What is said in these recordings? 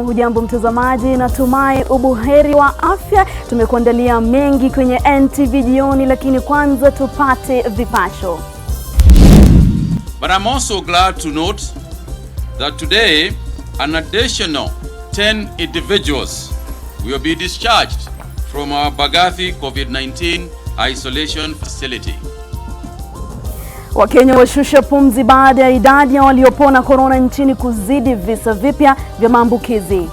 Hujambo mtazamaji, natumai ubuheri wa afya. Tumekuandalia mengi kwenye NTV jioni, lakini kwanza tupate vipasho. But I'm also glad to note that today an additional 10 individuals will be discharged from our Bagathi COVID-19 isolation facility. Wakenya washusha pumzi baada ya idadi ya waliopona corona nchini kuzidi visa vipya vya maambukizi.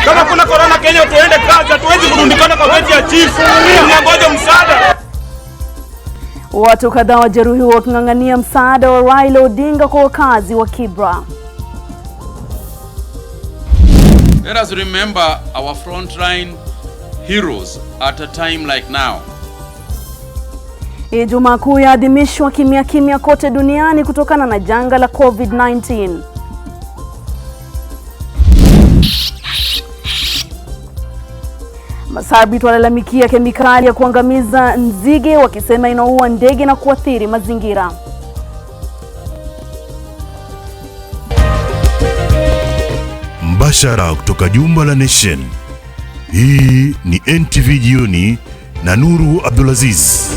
Kama kuna corona Kenya tuende kazi, hatuwezi kurundikana kwa viti ya chief. Tunangoja msaada. Watu kadhaa wajeruhiwa waking'ang'ania msaada wa Raila Odinga kwa wakazi wa Kibra. Let us remember our frontline heroes at a time like now. Ijumaa Kuu yaadhimishwa kimya kote duniani kutokana na janga la COVID-19. Masabit walalamikia kemikali ya kuangamiza nzige wakisema inaua ndege na kuathiri mazingira. Mbashara kutoka jumba la Nation. Hii ni NTV jioni na Nuru Abdulaziz.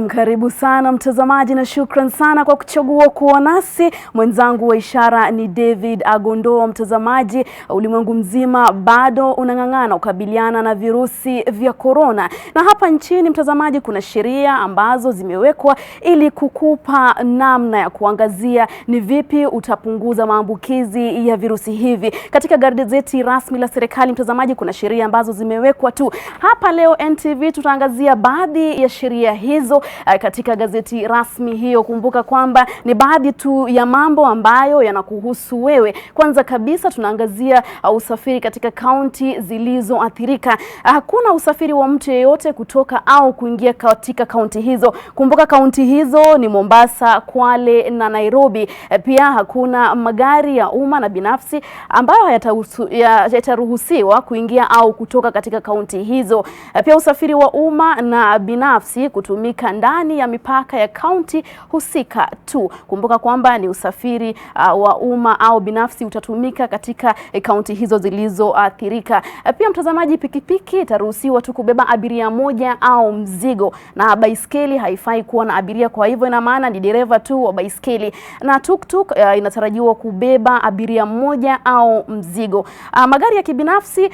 Karibu sana mtazamaji na shukran sana kwa kuchagua kuwa nasi. Mwenzangu wa ishara ni David Agondo. Mtazamaji, ulimwengu mzima bado unang'ang'ana kukabiliana na virusi vya corona. Na hapa nchini mtazamaji, kuna sheria ambazo zimewekwa ili kukupa namna ya kuangazia ni vipi utapunguza maambukizi ya virusi hivi. Katika gazeti rasmi la serikali mtazamaji, kuna sheria ambazo zimewekwa tu. Hapa leo NTV tutaangazia baadhi ya sheria hizo katika gazeti rasmi hiyo. Kumbuka kwamba ni baadhi tu ya mambo ambayo yanakuhusu wewe. Kwanza kabisa tunaangazia usafiri katika kaunti zilizoathirika. Hakuna usafiri wa mtu yeyote kutoka au kuingia katika kaunti hizo. Kumbuka kaunti hizo ni Mombasa, Kwale na Nairobi. Pia hakuna magari ya umma na binafsi ambayo yataruhusiwa kuingia au kutoka katika kaunti hizo. Pia usafiri wa umma na binafsi kutumika ndani ya mipaka ya kaunti husika tu. Kumbuka kwamba ni usafiri wa umma au binafsi utatumika katika kaunti hizo zilizoathirika. Pia mtazamaji, pikipiki itaruhusiwa tu kubeba abiria moja au mzigo, na baiskeli haifai kuwa na abiria, kwa hivyo ina maana ni dereva tu wa baiskeli. Na tuktuk inatarajiwa kubeba abiria moja au mzigo. Magari ya kibinafsi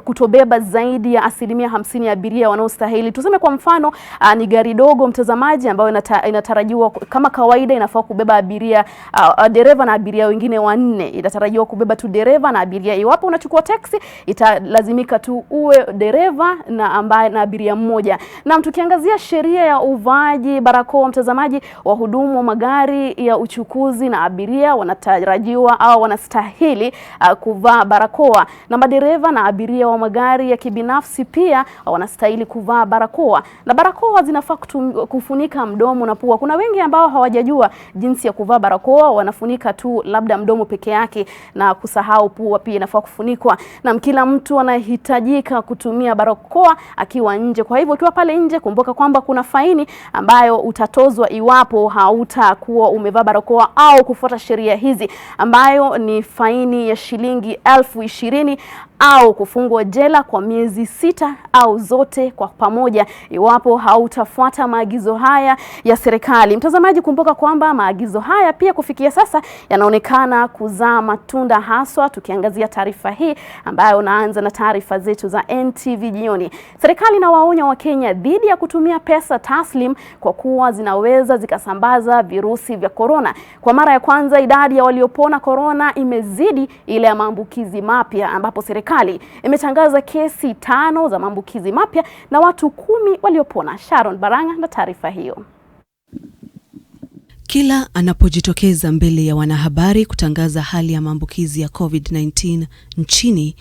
kutobeba zaidi ya 50% ya abiria wanaostahili. Tuseme kwa mfano ni gari dogo mtazamaji ambayo inatarajiwa kama kawaida inafaa kubeba abiria dereva na abiria wengine 4. Inatarajiwa kubeba tu dereva na abiria. Iwapo unachukua taxi italazimika tu uwe dereva na abiria mmoja. Na tukiangazia sheria ya uvaaji barakoa mtazamaji, wahudumu wa magari ya uchukuzi na abiria wanatarajiwa au wanastahili kuvaa barakoa, na madereva na abiria wa magari ya kibinafsi pia wanastahili kuvaa barakoa. Na barakoa zinafaa kufunika mdomo na pua. Kuna wengi ambao hawajajua jinsi ya kuvaa barakoa, wanafunika tu labda mdomo peke yake na kusahau pua pia inafaa kufunikwa. Na kila mtu anahitajika kutumia barakoa akiwa nje. Kwa hivyo ukiwa pale nje, kumbuka kwamba kuna faini ambayo utatozwa iwapo hautakuwa umevaa barakoa au kufuata sheria hizi, ambayo ni faini ya shilingi 20,000 au kufungwa jela kwa miezi 6 au zote kwa pamoja iwapo hautafuata maagizo haya ya serikali. Mtazamaji, kumbuka kwamba maagizo haya pia kufikia sasa yanaonekana kuzaa matunda, haswa tukiangazia taarifa hii ambayo naanza na taarifa zetu za NTV jioni. Serikali inawaonya Wakenya dhidi ya kutumia pesa taslim kwa kuwa zinaweza zikasambaza virusi vya corona. Kwa mara ya kwanza idadi ya waliopona corona imezidi ile ya maambukizi mapya, ambapo serikali imetangaza kesi 5 za maambukizi mapya na watu 10 waliopona. Sharon Baranga na taarifa hiyo. Kila anapojitokeza mbele ya wanahabari kutangaza hali ya maambukizi ya COVID-19 nchini,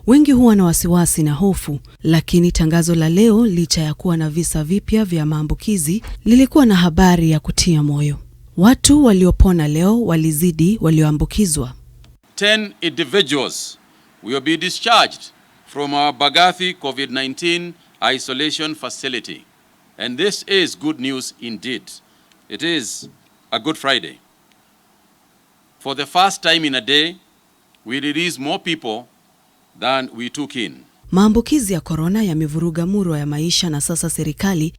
wengi huwa na wasiwasi na hofu. Lakini tangazo la leo, licha ya kuwa na visa vipya vya maambukizi, lilikuwa na habari ya kutia moyo. Watu waliopona leo walizidi walioambukizwa. 10 individuals will be discharged from our Bagathi COVID-19 isolation facility. And this is good news indeed. It is a Good Friday. For the first time in a day, we released more people than we took in. Maambukizi ya korona yamevuruga muro ya maisha na sasa serikali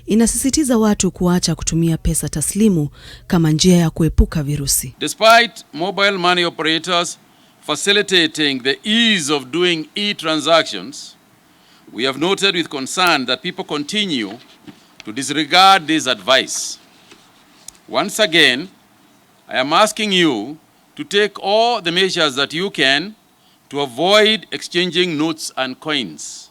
inasisitiza watu kuacha kutumia pesa taslimu kama njia ya kuepuka virusi. Despite mobile money operators facilitating the ease of doing e-transactions, we have noted with concern that people continue to disregard this advice. Once again, I am asking you to take all the measures that you can to avoid exchanging notes and coins.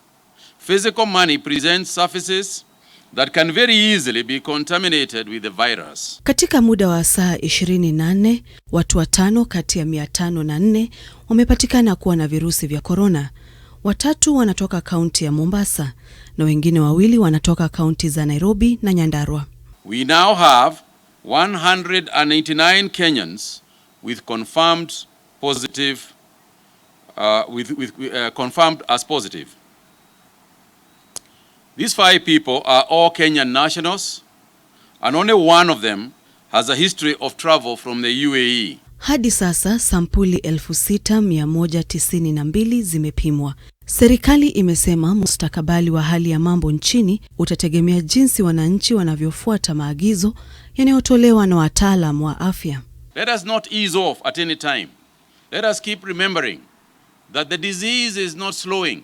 Physical money presents surfaces that can very easily be contaminated with the virus. Katika muda wa saa 24, watu 5 kati ya 504 wamepatikana kuwa na virusi vya corona. 3 wanatoka kaunti ya Mombasa na wengine 2 wanatoka kaunti za Nairobi na Nyandarua. We now have 189 Kenyans with confirmed positive confirmed as positive. These 5 people are all Kenyan nationals, and only one of them has a history of travel from the UAE. Hadi sasa sampuli 6192 zimepimwa. Serikali imesema mustakabali wa hali ya mambo nchini utategemea jinsi wananchi wanavyofuata maagizo yanayotolewa na wataalamu wa afya. Let us not ease off at any time. Let us keep remembering that the disease is not slowing.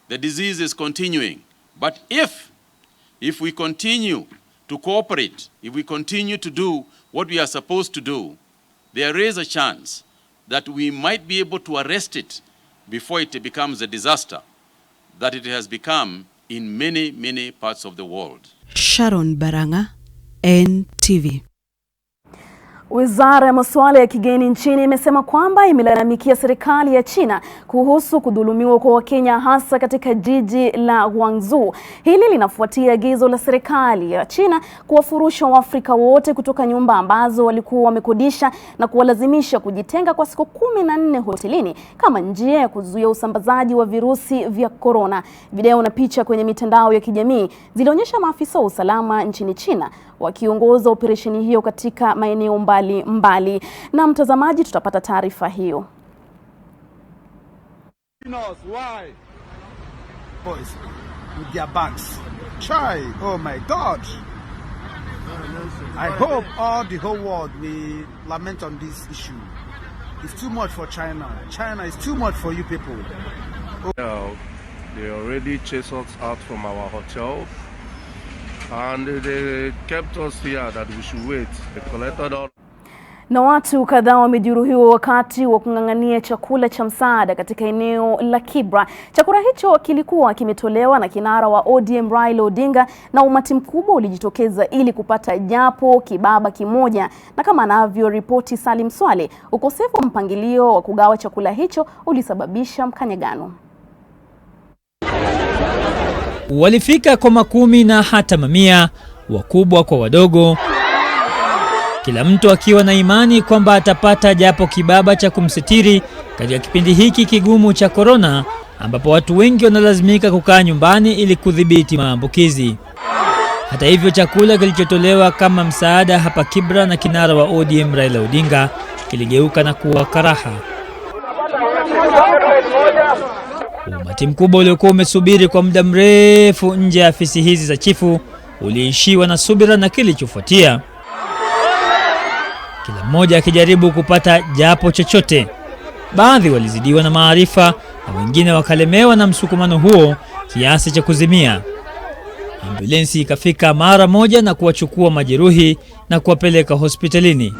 The disease is continuing. But if we continue to cooperate, if we continue to do what we are supposed to do, there is a chance that we might be able to arrest it before it becomes a disaster that it has become in many, many parts of the world. Sharon Baranga, NTV. Wizara ya masuala ya kigeni nchini imesema kwamba imelalamikia serikali ya China kuhusu kudhulumiwa kwa Wakenya hasa katika jiji la Guangzhou. Hili linafuatia agizo la serikali ya China kuwafurusha Waafrika wote kutoka nyumba ambazo walikuwa wamekodisha na kuwalazimisha kujitenga kwa siku 14 hotelini kama njia ya kuzuia usambazaji wa virusi vya corona. Video na picha kwenye mitandao ya kijamii zilionyesha maafisa wa usalama nchini China wakiongoza operesheni hiyo katika maeneo mbali. Na mtazamaji, tutapata taarifa hiyo. Why? Boys with their bags. Try. Oh my God. I hope all the whole world will lament on this issue. It's too much for China. China is too much for you people. They already chased us out from our hotel. And they kept us here that we should wait. They collected all. Na watu kadhaa wamejeruhiwa wakati wa kung'ang'ania chakula cha msaada katika eneo la Kibra. Chakula hicho kilikuwa kimetolewa na kinara wa ODM Raila Odinga na umati mkubwa ulijitokeza ili kupata japo kibaba kimoja. Na kama anavyoripoti Salim Swale, ukosefu wa mpangilio wa kugawa chakula hicho ulisababisha mkanyagano. Walifika kwa makumi na hata mamia, wakubwa kwa wadogo, kila mtu akiwa na imani kwamba atapata japo kibaba cha kumsitiri katika kipindi hiki kigumu cha corona, ambapo watu wengi wanalazimika kukaa nyumbani ili kudhibiti maambukizi. Hata hivyo, chakula kilichotolewa kama msaada hapa Kibra na kinara wa ODM Raila Odinga kiligeuka na kuwa karaha. Umati mkubwa uliokuwa umesubiri kwa muda mrefu nje ya afisi hizi za chifu uliishiwa na subira na kilichofuatia, kila mmoja akijaribu kupata japo chochote. Baadhi walizidiwa na maarifa na wengine wakalemewa na msukumano huo kiasi cha kuzimia. Ambulensi ikafika mara moja na kuwachukua majeruhi na kuwapeleka hospitalini.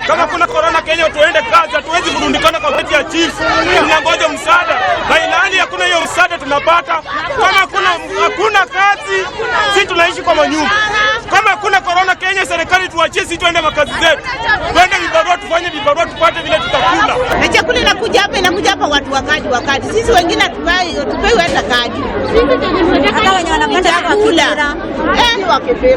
Kama kuna corona Kenya tuende kazi, hatuwezi kurundikana kwa beti ya chief. Tunangoja msaada. Na ilani hakuna hiyo msaada tunapata. Kama hakuna kazi, sisi tunaishi kwa manyumba. Kama hakuna corona Kenya, serikali tuachie sisi tuende makazi zetu. Twende vibarua, tufanye vibarua, tupate vile tutakula. Na chakula inakuja hapa watu wakati. Sisi wengine tupewe hata kadi. Hata wenye wanapata chakula.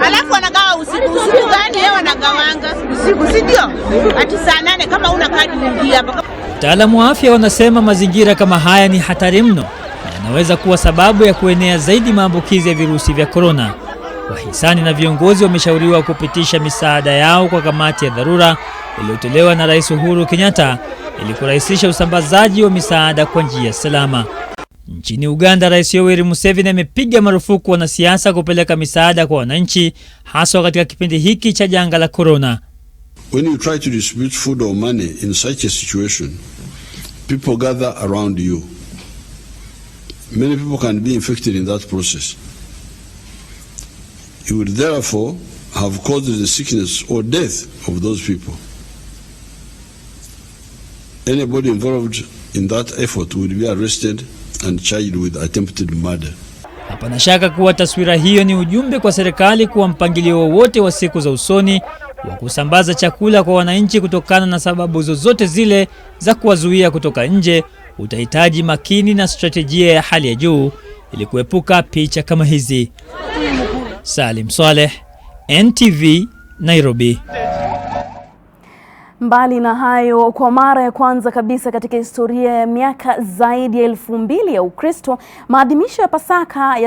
Alafu wanagawa usiku gani yeye wanagawanga? Usiku, si ndio? Ati saa 8 kama una kadi nyingi hapa. Wataalamu wa afya wanasema mazingira kama haya ni hatari mno na yanaweza kuwa sababu ya kuenea zaidi maambukizi ya virusi vya corona. Wahisani na viongozi wameshauriwa kupitisha misaada yao kwa kamati ya dharura iliyotolewa na Rais Uhuru Kenyatta ili kurahisisha usambazaji wa misaada kwa njia salama. Nchini Uganda, Rais Yoweri Museveni amepiga marufuku wanasiasa kupeleka misaada kwa wananchi, hasa katika kipindi hiki cha janga la corona. When you try to distribute food or money in such a situation, people gather around you. Many people can be infected in that process. You would therefore have caused the sickness or death of those people. Anybody involved in that effort would be arrested and charged with attempted murder. Hapana shaka kuwa taswira hiyo ni ujumbe kwa serikali kuwa mpangilio wowote wa siku za usoni wa kusambaza chakula kwa wananchi kutokana na sababu zozote zile za kuwazuia kutoka nje utahitaji makini na strategia ya hali ya juu ili kuepuka picha kama hizi. Salim Saleh, NTV, Nairobi. Mbali na hayo, kwa mara ya kwanza kabisa katika historia ya miaka zaidi ya 2000 ya Ukristo, maadhimisho ya Pasaka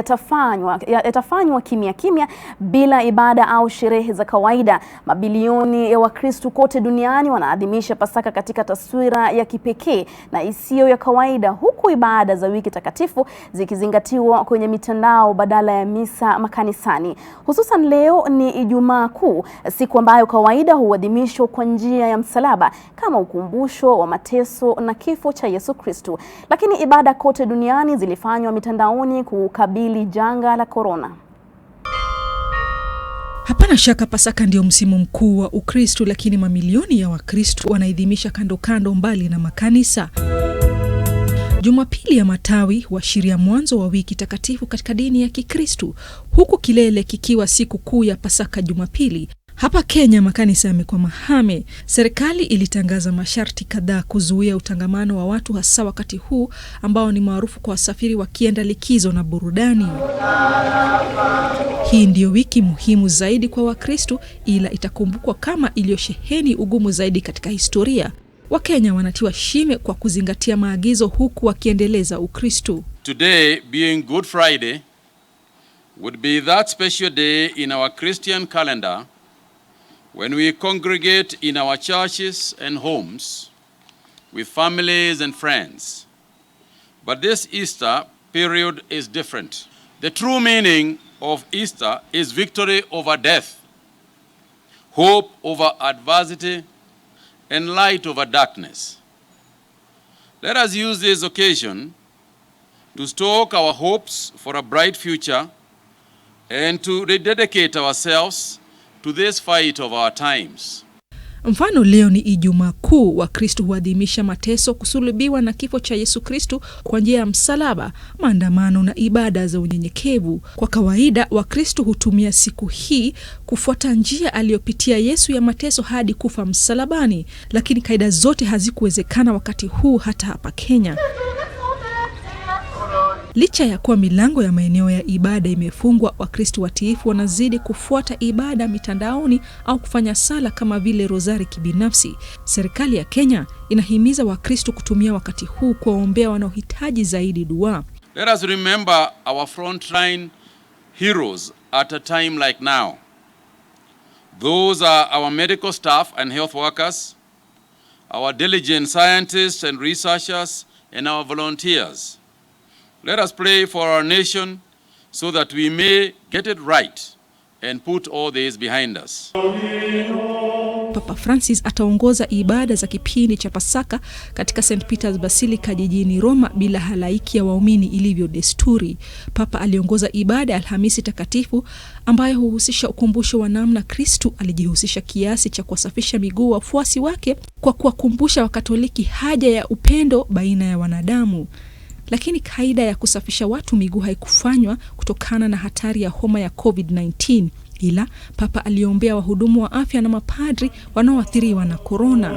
yatafanywa kimya kimya bila ibada au sherehe za kawaida. Mabilioni ya Wakristo kote duniani wanaadhimisha Pasaka katika taswira ya kipekee na isiyo ya kawaida, huku ibada za wiki takatifu zikizingatiwa kwenye mitandao badala ya misa makanisani. Hususan leo ni Ijumaa Kuu, siku ambayo kawaida huadhimishwa kwa njia ya msalaba kama ukumbusho wa mateso na kifo cha Yesu Kristo. Lakini ibada kote duniani zilifanywa mitandaoni kukabili janga la corona. Hapana shaka Pasaka ndio msimu mkuu wa Ukristo, lakini mamilioni ya Wakristo wanaadhimisha kando mbali na makanisa. Jumapili ya Matawi huashiria mwanzo wa wiki takatifu katika dini ya Kikristo, huku kilele kikiwa siku kuu ya Pasaka Jumapili. Hapa Kenya makanisa yamekuwa mahame. Serikali ilitangaza masharti kadhaa kuzuia utangamano wa watu, hasa wakati huu ambao ni maarufu kwa wasafiri wakienda likizo na burudani. Hii ndio wiki muhimu zaidi kwa Wakristo, ila itakumbukwa kama iliyosheheni ugumu zaidi katika historia. Wakenya wanatiwa shime kwa kuzingatia maagizo huku wakiendeleza Ukristo. Today being Good Friday would be that special day in our Christian calendar when we congregate in our churches and homes with families and friends. But this Easter period is different. The true meaning of Easter is victory over death, hope over adversity, and light over darkness. Let us use this occasion to stoke our hopes for a bright future and to rededicate ourselves to this fight of our times. Mfano leo ni Ijumaa Kuu, Wakristo huadhimisha mateso, kusulubiwa na kifo cha Yesu Kristo kwa njia ya msalaba, maandamano na ibada za unyenyekevu. Kwa kawaida Wakristo hutumia siku hii kufuata njia aliyopitia Yesu ya mateso hadi kufa msalabani, lakini kaida zote hazikuwezekana wakati huu hata hapa Kenya. Licha ya kuwa milango ya maeneo ya ibada imefungwa, Wakristo watiifu wanazidi kufuata ibada mitandaoni au kufanya sala kama vile rozari kibinafsi. Serikali ya Kenya inahimiza Wakristo kutumia wakati huu kuwaombea wanaohitaji zaidi dua. Let us remember our frontline heroes at a time like now. Those are our medical staff and health workers, our diligent scientists and researchers, and our volunteers. Let us pray for our nation so that we may get it right and put all this behind us. Papa Francis ataongoza ibada za kipindi cha Pasaka katika St. Peter's Basilica jijini Roma bila halaiki ya waumini ilivyo desturi. Papa aliongoza ibada ya Alhamisi Takatifu ambayo huhusisha ukumbusho wa namna Kristo alijihusisha kiasi cha kuwasafisha miguu wafuasi wake kwa kuwakumbusha Wakatoliki haja ya upendo baina ya wanadamu. Lakini kaida ya kusafisha watu miguu haikufanywa kutokana na hatari ya homa ya COVID-19, ila Papa aliombea wahudumu wa afya na mapadri wanaoathiriwa na corona.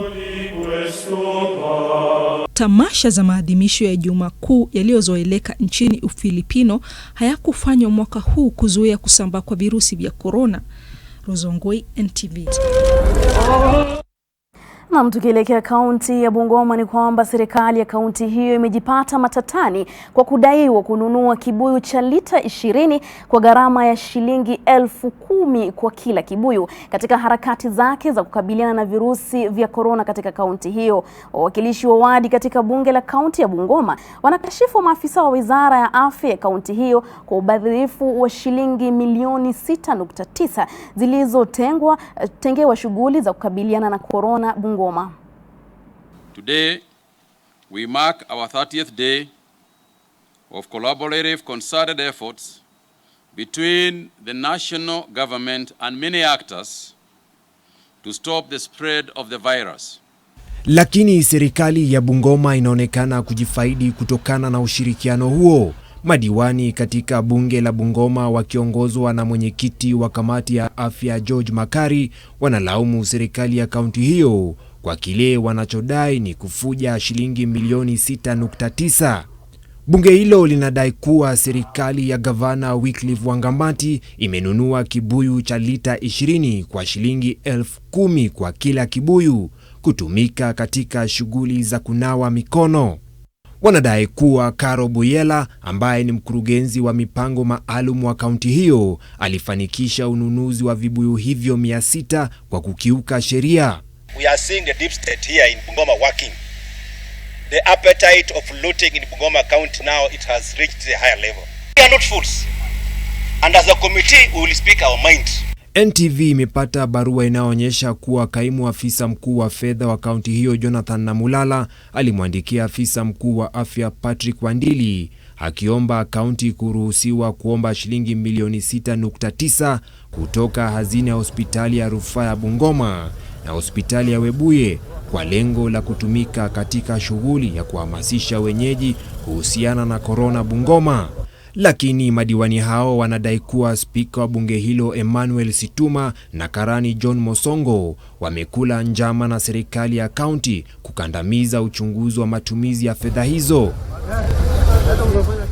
Tamasha za maadhimisho ya Ijumaa Kuu yaliyozoeleka nchini Ufilipino hayakufanywa mwaka huu kuzuia kusambaa kwa virusi vya corona. Rozongoi, NTV. Na tukielekea kaunti ya Bungoma ni kwamba serikali ya kaunti hiyo imejipata matatani kwa kudaiwa kununua kibuyu cha lita 20 kwa gharama ya shilingi 10,000 kwa kila kibuyu katika harakati zake za kukabiliana na virusi vya korona katika kaunti hiyo. Wawakilishi wa wadi katika bunge la kaunti ya Bungoma wanakashifu maafisa wa wizara ya afya ya kaunti hiyo kwa ubadhirifu wa shilingi milioni 6.9 zilizotengewa shughuli za kukabiliana na korona Bungoma. Today, we mark our 30th day of collaborative concerted efforts between the national government and many actors to stop the spread of the virus. Lakini serikali ya Bungoma inaonekana kujifaidi kutokana na ushirikiano huo. Madiwani katika bunge la Bungoma wakiongozwa na mwenyekiti wa kamati ya afya George Makari wanalaumu serikali ya kaunti hiyo kwa kile wanachodai ni kufuja shilingi milioni 6.9. Bunge hilo linadai kuwa serikali ya gavana Wycliffe Wangamati imenunua kibuyu cha lita 20 kwa shilingi 10,000 kwa kila kibuyu kutumika katika shughuli za kunawa mikono. Wanadai kuwa Karo Buyela ambaye ni mkurugenzi wa mipango maalum wa kaunti hiyo alifanikisha ununuzi wa vibuyu hivyo 600 kwa kukiuka sheria. We are seeing the deep state here in Bungoma working. The appetite of looting in Bungoma County now, it has reached a higher level. We are not fools. And as a committee, we will speak our mind. NTV imepata barua inayoonyesha kuwa kaimu afisa mkuu wa fedha wa kaunti hiyo Jonathan Namulala alimwandikia afisa mkuu wa afya Patrick Wandili akiomba kaunti kuruhusiwa kuomba shilingi milioni 6.9 kutoka hazina ya hospitali ya rufaa ya Bungoma na hospitali ya Webuye kwa lengo la kutumika katika shughuli ya kuhamasisha wenyeji kuhusiana na korona Bungoma. Lakini madiwani hao wanadai kuwa spika wa bunge hilo Emmanuel Situma na karani John Mosongo wamekula njama na serikali ya kaunti kukandamiza uchunguzi wa matumizi ya fedha hizo.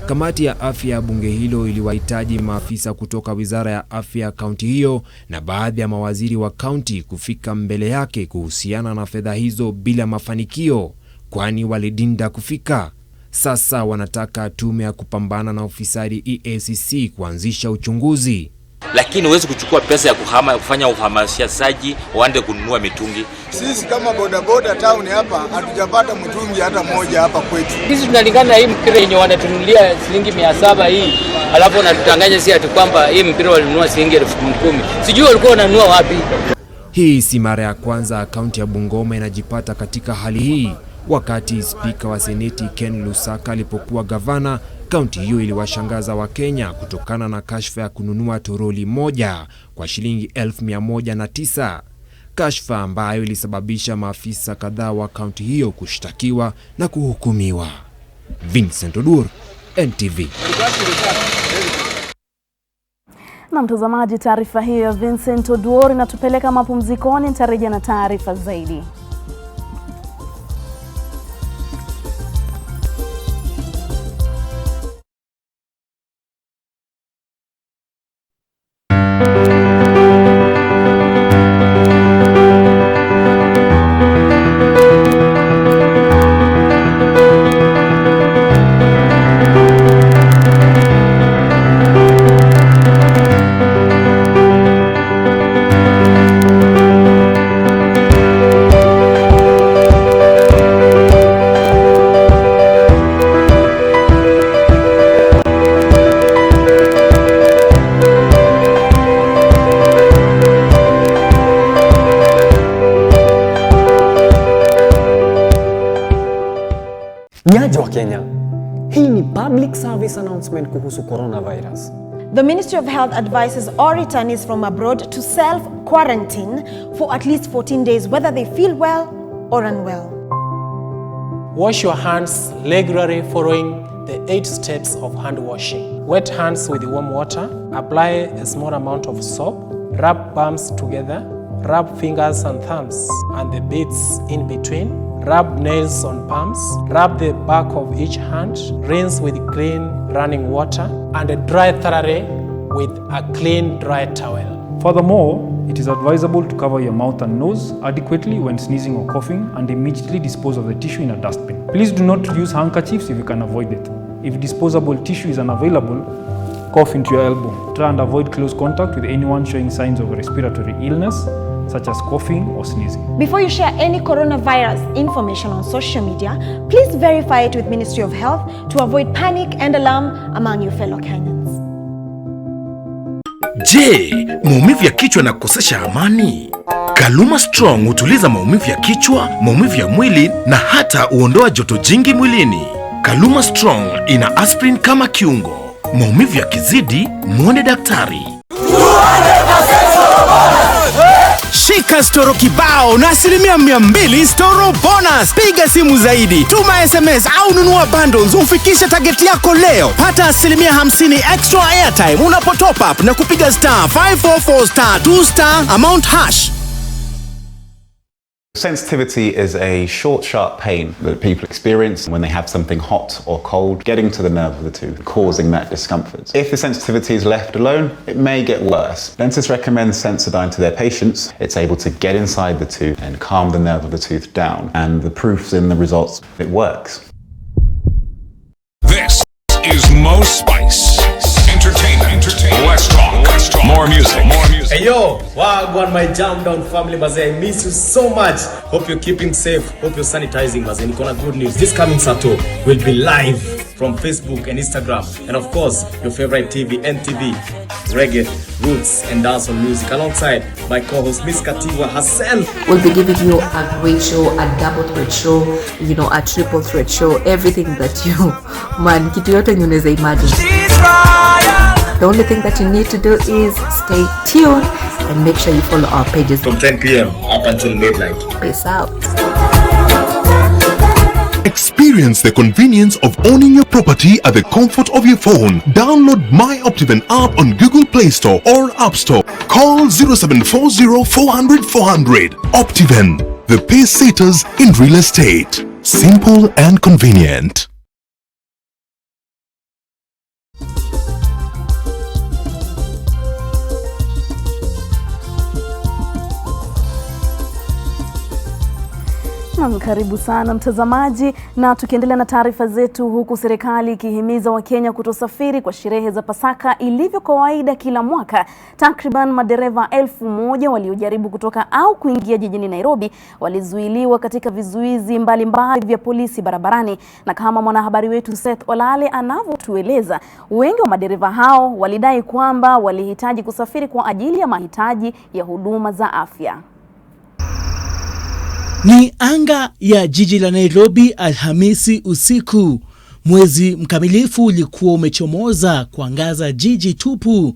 Kamati ya afya ya bunge hilo iliwahitaji maafisa kutoka wizara ya afya ya kaunti hiyo na baadhi ya mawaziri wa kaunti kufika mbele yake kuhusiana na fedha hizo bila mafanikio, kwani walidinda kufika. Sasa wanataka tume ya kupambana na ufisadi EACC kuanzisha uchunguzi. Lakini huwezi kuchukua pesa ya kufanya uhamasishaji waende kununua mitungi. Sisi kama bodaboda town hapa hatujapata mtungi hata moja hapa kwetu. Sisi tunalingana na hii mpira yenye wanatunulia shilingi 700 hii. Alafu wanatutanganya si ati kwamba hii mpira walinunua shilingi 10,000. Sijui walikuwa wananunua wapi. Hii si mara ya kwanza kaunti ya Bungoma inajipata katika hali hii. Wakati spika wa seneti Ken Lusaka alipokuwa gavana, kaunti hiyo iliwashangaza Wakenya kutokana na kashfa ya kununua toroli moja kwa shilingi 1,109. Kashfa ambayo ilisababisha maafisa kadhaa wa kaunti hiyo kushtakiwa na kuhukumiwa. Vincent Odur, NTV. Na mtazamaji, taarifa hiyo ya Vincent Odur inatupeleka mapumzikoni. Nitarejea na taarifa zaidi. Niaje wa Kenya. Hii ni public service announcement kuhusu coronavirus. The Ministry of Health advises all returnees from abroad to self-quarantine for at least 14 days, whether they feel well or unwell. Wash your hands regularly following the 8 steps of hand washing. Wet hands with warm water. Apply a small amount of soap. Rub palms together. Rub fingers and thumbs and the beads in between. Rub nails on palms. Rub the back of each hand. Rinse with clean running water and dry thoroughly with a clean, dry towel. Furthermore, it is advisable to cover your mouth and nose adequately when sneezing or coughing and immediately dispose of the tissue in a dustbin. Please do not use handkerchiefs if you can avoid it. If disposable tissue is unavailable, cough into your elbow. Try and avoid close contact with anyone showing signs of respiratory illness, such as coughing or sneezing. Before you share any coronavirus information on social media, please verify it with Ministry of Health to avoid panic and alarm among your fellow Kenyans. Je, maumivu ya kichwa na kukosesha amani? Kaluma Strong hutuliza maumivu ya kichwa, maumivu ya mwili na hata huondoa joto jingi mwilini. Kaluma Strong ina aspirin kama kiungo. Maumivu yakizidi, muone daktari. Shika storo kibao na 200% storo bonus. Piga simu zaidi, tuma SMS au nunua bundles ufikishe target yako leo. Pata 50% extra airtime unapo top up na kupiga *544*2* amount hash. Sensitivity is a short, sharp pain that people experience when they have something hot or cold getting to the nerve of the tooth, causing that discomfort. If the sensitivity is left alone, it may get worse. Dentists recommend Sensodyne to their patients. It's able to get inside the tooth and calm the nerve of the tooth down, and the proof's in the results. It works. This is Mo Spice. Entertainment. Let's talk. More music. Hey yo, wagwan my jam down family mazee. I miss you so much. Hope you're keeping safe. Hope you're sanitizing mazee. Nikona good news. This coming Saturday will be live from Facebook and Instagram, and of course your favorite TV, NTV, reggae, roots and dancehall music, alongside my co-host Miss Katiwa herself. We'll be giving you a great show, a double threat show, you know, a triple threat show, everything that you man kitu yote unaweza imagine. The only thing that you need to do is stay tuned and make sure you follow our pages from 10 p.m. up until midnight. Peace out. Experience the convenience of owning your property at the comfort of your phone. Download My Optiven app on Google Play Store or App Store. Call 0740 400 400. Optiven, the pace setters in real estate. Simple and convenient. Karibu sana mtazamaji, na tukiendelea na taarifa zetu, huku serikali ikihimiza Wakenya kutosafiri kwa sherehe za Pasaka ilivyo kawaida kila mwaka. Takriban madereva 1000 waliojaribu kutoka au kuingia jijini Nairobi walizuiliwa katika vizuizi mbalimbali vya polisi barabarani, na kama mwanahabari wetu Seth Olale anavyotueleza, wengi wa madereva hao walidai kwamba walihitaji kusafiri kwa ajili ya mahitaji ya huduma za afya. Ni anga ya jiji la Nairobi Alhamisi usiku. Mwezi mkamilifu ulikuwa umechomoza kuangaza jiji tupu.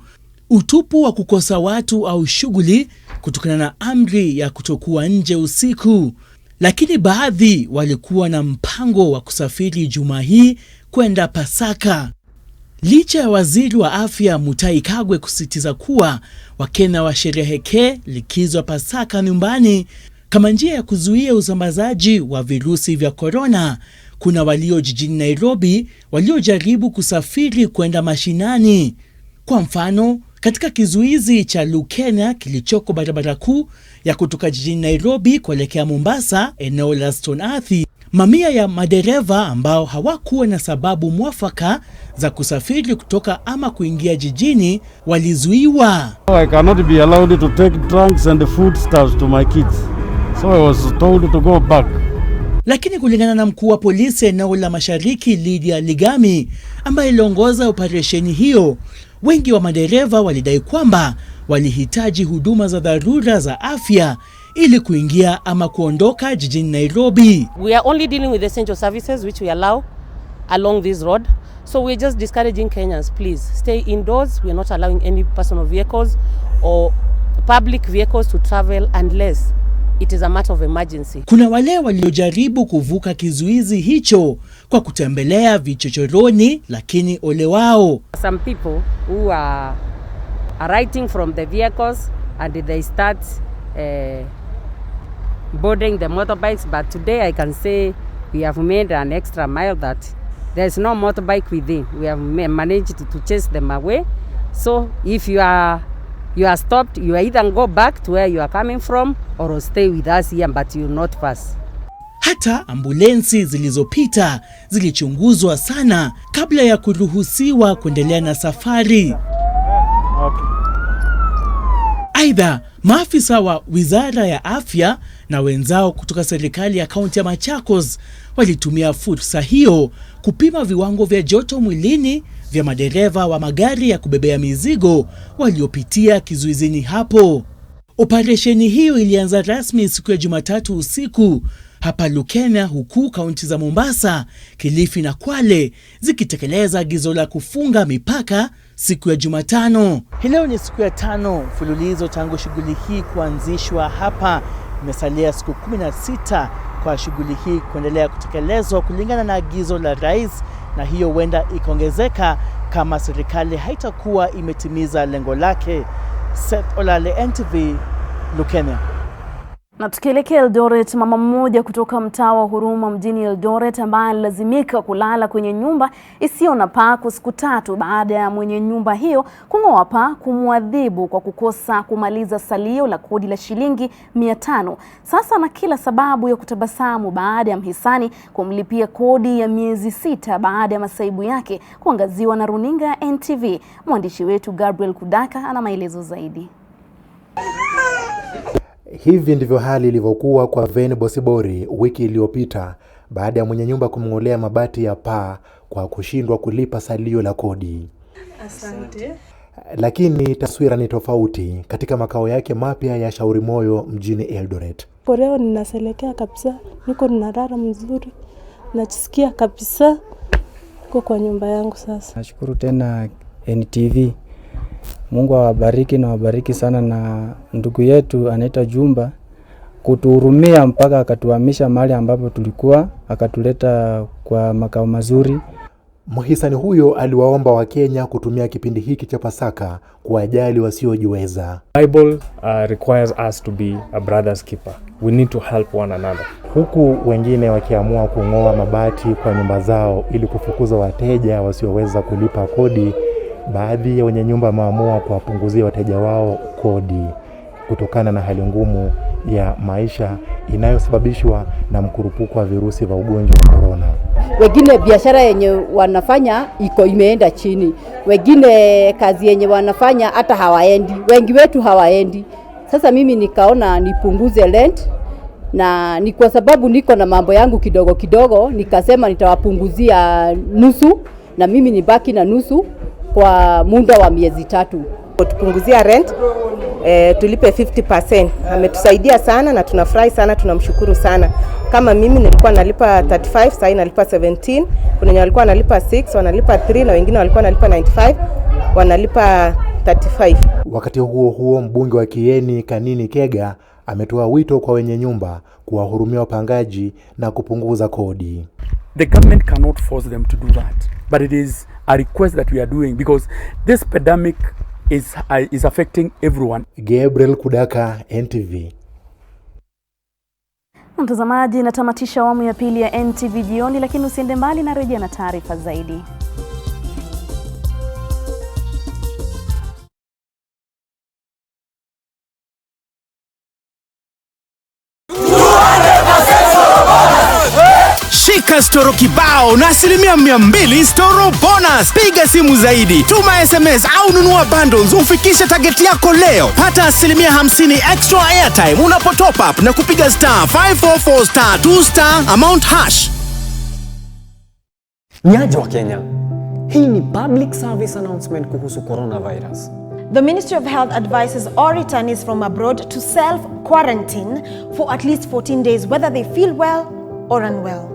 Utupu wa kukosa watu au shughuli kutokana na amri ya kutokuwa nje usiku. Lakini baadhi walikuwa na mpango wa kusafiri Jumaa hii kwenda Pasaka. Licha ya waziri wa afya Mutahi Kagwe kusisitiza kuwa Wakenya washerehekee likizo Pasaka nyumbani kama njia ya kuzuia usambazaji wa virusi vya corona, kuna walio jijini Nairobi waliojaribu kusafiri kwenda mashinani. Kwa mfano, katika kizuizi cha Lukenya kilichoko barabara kuu ya kutoka jijini Nairobi kuelekea Mombasa, eneo la Stone Athi, mamia ya madereva ambao hawakuwa na sababu mwafaka za kusafiri kutoka ama kuingia jijini walizuiwa. I cannot be allowed to take trunks and foodstuffs to my kids. So I was told to go back. Lakini kulingana na mkuu wa polisi eneo la Mashariki Lydia Ligami, ambaye aliongoza operesheni hiyo, wengi wa madereva walidai kwamba walihitaji huduma za dharura za afya ili kuingia ama kuondoka jijini Nairobi. We are only dealing with essential services which we allow along this road. So we're just discouraging Kenyans, please stay indoors. We are not allowing any personal vehicles or public vehicles to travel unless it is a matter of emergency. Kuna wale waliojaribu kuvuka kizuizi hicho kwa kutembelea vichochoroni, lakini ole wao. Some people who are writing from the vehicles and they start boarding the motorbikes, but today I can say we have made an extra mile that there's no motorbike within. We have managed to chase them away So if you are stopped, you either go back to where you are coming from or stay with us here, but you will not pass. Hata ambulensi zilizopita zilichunguzwa sana kabla ya kuruhusiwa kuendelea na safari. Aidha, maafisa wa Wizara ya Afya na wenzao kutoka serikali ya kaunti ya Machakos walitumia fursa hiyo kupima viwango vya joto mwilini vya madereva wa magari ya kubebea mizigo waliopitia kizuizini hapo. Operesheni hiyo ilianza rasmi siku ya Jumatatu usiku hapa Lukenya, huku kaunti za Mombasa, Kilifi na Kwale zikitekeleza agizo la kufunga mipaka siku ya Jumatano. Hii leo ni siku ya 5 mfululizo tangu shughuli hii kuanzishwa hapa. Imesalia siku 16 kwa shughuli hii kuendelea kutekelezwa kulingana na agizo la rais, na hiyo huenda ikaongezeka kama serikali haitakuwa imetimiza lengo lake. Seth Olale, NTV, Lukenya. Na tukielekea Eldoret, mama mmoja kutoka mtaa wa Huruma mjini Eldoret ambaye alilazimika kulala kwenye nyumba isiyo na paa kwa siku 3 baada ya mwenye nyumba hiyo kung'oa paa kumwadhibu kwa kukosa kumaliza salio la kodi la shilingi 500. Sasa na kila sababu ya kutabasamu baada ya mhisani kumlipia kodi ya miezi 6 baada ya masaibu yake kuangaziwa na runinga ya NTV. Mwandishi wetu Gabriel Kudaka ana maelezo zaidi. Hivi ndivyo hali ilivyokuwa kwa Vane Bosibori wiki iliyopita baada ya mwenye nyumba kumng'olea mabati ya paa kwa kushindwa kulipa salio la kodi. Asante. Lakini taswira ni tofauti katika makao yake mapya ya Shauri Moyo mjini Eldoret. Leo ninaselekea kabisa, niko ninalala mzuri, najisikia kabisa kwa nyumba yangu sasa. Nashukuru tena NTV. Mungu awabariki na wabariki sana, na ndugu yetu anaitwa Jumba kutuhurumia mpaka akatuhamisha mahali ambapo tulikuwa, akatuleta kwa makao mazuri. Mhisani huyo aliwaomba Wakenya kutumia kipindi hiki cha Pasaka kuwajali wasiojiweza. Bible requires us to be a brother's keeper. We need to help one another. Huku wengine wakiamua kung'oa mabati kwa nyumba zao ili kufukuza wateja wasioweza kulipa kodi, baadhi ya wenye nyumba wameamua kuwapunguzia wateja wao kodi kutokana na hali ngumu ya maisha inayosababishwa na mkurupuko wa virusi vya ugonjwa wa corona. Wengine biashara yenye wanafanya imeenda chini. Wengine kazi yenye wanafanya hata hawaendi. Wengi wetu hawaendi. Sasa mimi nikaona nipunguze rent, na ni kwa sababu niko na mambo yangu kidogo kidogo, nikasema nitawapunguzia nusu na mimi nibaki na nusu kwa muda wa miezi 3. Tupunguzia rent, tulipe 50%. Ametusaidia sana na tunafurahi sana, tunamshukuru sana. Kama mimi nilikuwa nalipa 35, sasa nalipa 17. Kuna wenye walikuwa nalipa 6, wanalipa 3, na wengine walikuwa nalipa 95, wanalipa 35. Wakati huo mbunge wa Kieni Kanini Kega ametoa wito kwa wenye nyumba kuwahurumia wapangaji na kupunguza kodi. The government cannot force them to do that, but it is a request that we are doing because this pandemic is affecting everyone. Gabriel Kudaka, NTV. Mtazamaji, natamatisha awamu ya pili ya NTV Jioni, lakini usiende mbali, na rejea na taarifa zaidi. Shika storo kibao na 200% storo bonus. Piga simu zaidi, tuma SMS au nunua bundles ufikishe target yako leo. Pata 50% extra airtime unapo top up na kupiga *544*2* amount hash. Nyaja wa Kenya, hii ni public service announcement kuhusu coronavirus. The Ministry of Health advises all returnees from abroad to self-quarantine for at least 14 days, whether they feel well or unwell.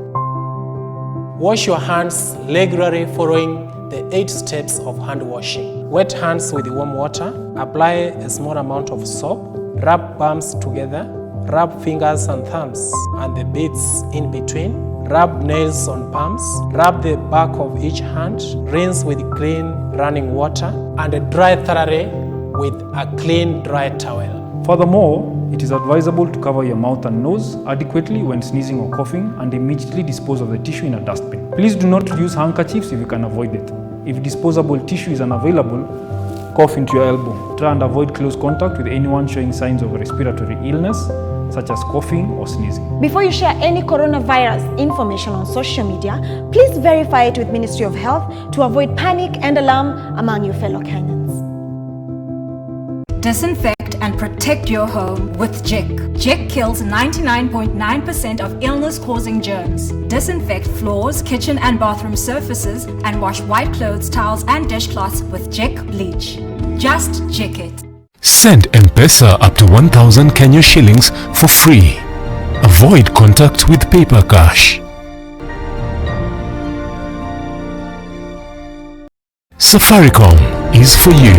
Wash your hands regularly following the 8 steps of hand washing. Wet hands with warm water. Apply a small amount of soap. Rub palms together. Rub fingers and thumbs and the beads in between. Rub nails on palms. Rub the back of each hand. Rinse with clean running water and dry thoroughly with a clean dry towel. Furthermore, it is advisable to cover your mouth and nose adequately when sneezing or coughing and immediately dispose of the tissue in a dustbin. Please do not use handkerchiefs if you can avoid it. If disposable tissue is unavailable, Cough into your elbow. Try and avoid close contact with anyone showing signs of respiratory illness, such as coughing or sneezing. Before you share any coronavirus information on social media, please verify it with Ministry of Health to avoid panic and alarm among your fellow Kenyans. Disinfect and protect your home with Jik. Jik kills 99.9% of illness-causing germs. Disinfect floors, kitchen and bathroom surfaces and wash white clothes, towels and dishcloths with Jik bleach. Just Jik it. Send M-Pesa up to 1,000 Kenya shillings for free. Avoid contact with paper cash. Safaricom is for you.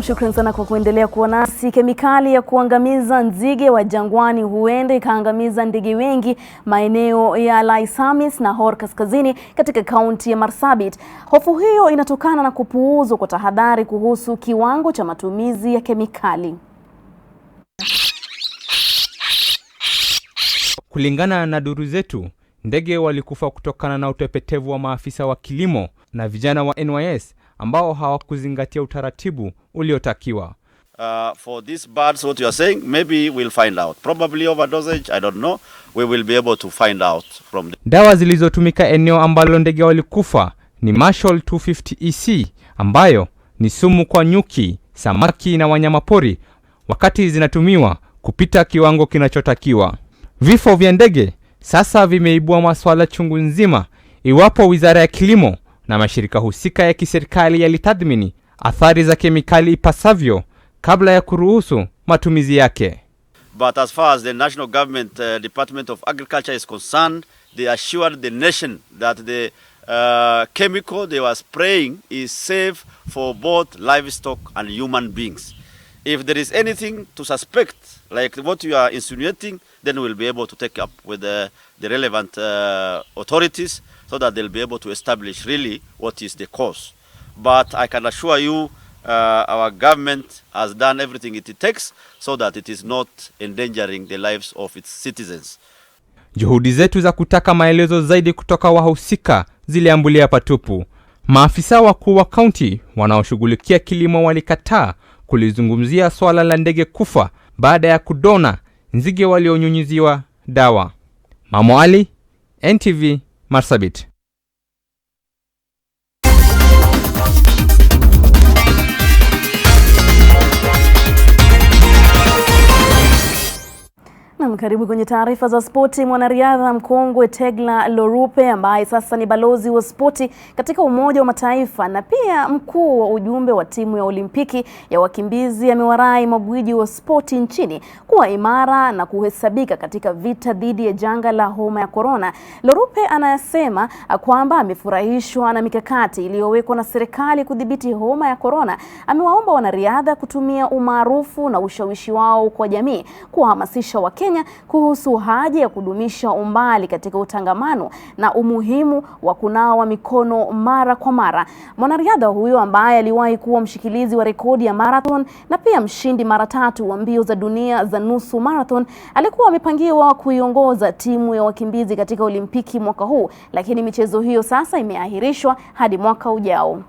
Shukrani sana kwa kuendelea kuwa nasi. Kemikali ya kuangamiza nzige wa jangwani huenda ikaangamiza ndege wengi maeneo ya Laisamis na Hor Kaskazini katika kaunti ya Marsabit. Hofu hiyo inatokana na kupuuzwa kwa tahadhari kuhusu kiwango cha matumizi ya kemikali. Kulingana na duru zetu, ndege walikufa kutokana na utepetevu wa maafisa wa kilimo na vijana wa NYS ambao hawakuzingatia utaratibu uliotakiwa. For these birds, what you are saying, maybe we'll find out. Probably overdosage, I don't know. We will be able to find out from the... Dawa zilizotumika eneo ambalo ndege walikufa ni Marshall 250 EC ambayo ni sumu kwa nyuki, samaki na wanyamapori wakati zinatumiwa kupita kiwango kinachotakiwa. Vifo vya ndege sasa vimeibua maswala chungu nzima iwapo Wizara ya Kilimo na mashirika husika ya kiserikali yalitathmini athari za kemikali ipasavyo kabla ya kuruhusu matumizi yake. But as far as the national government Department of Agriculture is concerned, they assured the nation that the chemical they were spraying is safe for both livestock and human beings. If there is anything to suspect, like what you are insinuating, then we'll be able to take up with the relevant authorities so that they'll be able to establish really what is the cause. But I can assure you our government has done everything it takes so that it is not endangering the lives of its citizens. Juhudi zetu za kutaka maelezo zaidi kutoka wahusika ziliambulia patupu. Maafisa wakuu wa kaunti wanaoshughulikia kilimo walikataa kulizungumzia swala la ndege kufa baada ya kudona nzige walionyunyiziwa dawa. Mamo Ali, NTV, Marsabit. Karibu kwenye taarifa za spoti. Mwanariadha mkongwe Tegla Lorupe ambaye sasa ni balozi wa spoti katika Umoja wa Mataifa na pia mkuu wa ujumbe wa timu ya Olimpiki ya wakimbizi amewarai magwiji wa spoti nchini kuwa imara na kuhesabika katika vita dhidi ya janga la homa ya corona. Lorupe anasema kwamba amefurahishwa na mikakati iliyowekwa na serikali kudhibiti homa ya corona. Amewaomba wanariadha kutumia umaarufu na ushawishi wao kwa jamii kuhamasisha Wakenya kuhusu haja ya kudumisha umbali katika utangamano na umuhimu wa kunawa mikono mara kwa mara. Mwanariadha huyo ambaye aliwahi kuwa mshikilizi wa rekodi ya marathon na pia mshindi mara 3 wa mbio za dunia za nusu marathon alikuwa amepangiwa kuiongoza timu ya wakimbizi katika Olimpiki mwaka huu, lakini michezo hiyo sasa imeahirishwa hadi mwaka ujao.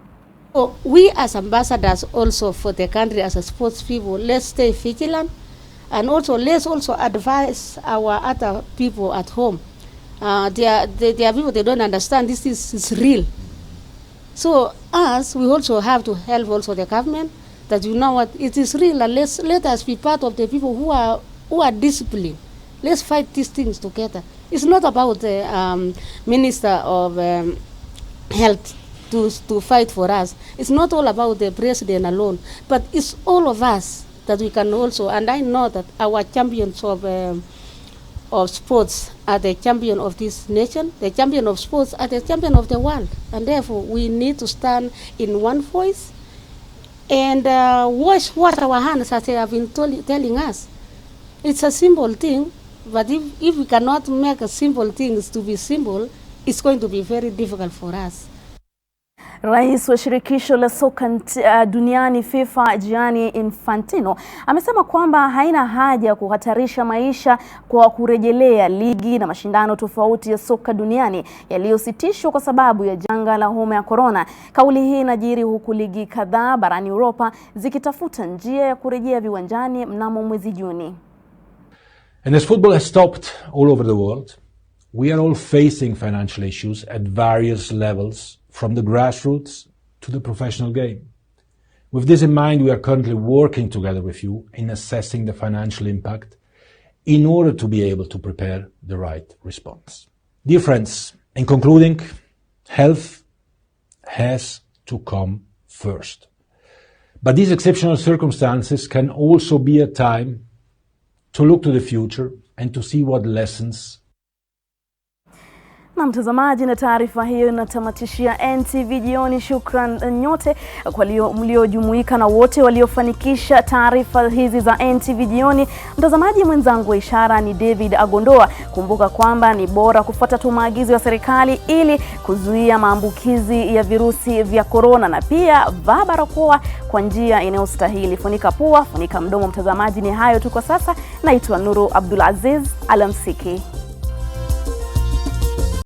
So we as ambassadors also for the country as a sports people, let's stay vigilant. And also, let's also advise our other people at home. There are people, they don't understand this is real. So us, we also have to help also the government that you know what, it is real, and let us be part of the people who are disciplined. Let's fight these things together. It's not about the Minister of Health to fight for us. It's not all about the president alone, but it's all of us that we can also, and I know that our champions of sports are the champion of this nation, the champion of sports are the champion of the world, and therefore we need to stand in one voice and wash our hands as they have been telling us. It's a simple thing, but if we cannot make a simple things to be simple, it's going to be very difficult for us. Rais wa shirikisho la soka duniani FIFA Jioni Infantino amesema kwamba haina haja ya kuhatarisha maisha kwa kurejelea ligi na mashindano tofauti ya soka duniani yaliyositishwa kwa sababu ya janga la homa ya corona. Kauli hii inajiri huku ligi kadhaa barani Europa zikitafuta njia ya kurejea viwanjani mnamo mwezi Juni. And as football has stopped all over the world, we are all facing financial issues at various levels, from the grassroots to the professional game. With this in mind, we are currently working together with you in assessing the financial impact in order to be able to prepare the right response. Dear friends, in concluding, health has to come first. But these exceptional circumstances can also be a time to look to the future and to see what lessons. Na mtazamaji, na taarifa hiyo inatamatishia NTV Jioni. Shukran nyote kwa mliojumuika na wote waliofanikisha taarifa hizi za NTV Jioni. Mtazamaji mwenzangu wa ishara ni David Agondoa. Kumbuka kwamba ni bora kufuata tu maagizo ya serikali ili kuzuia maambukizi ya virusi vya corona, na pia vaa barakoa kwa njia inayostahili. Funika pua, funika mdomo. Mtazamaji, ni hayo tu kwa sasa. Naitwa Nuru Abdulaziz. Alamsiki.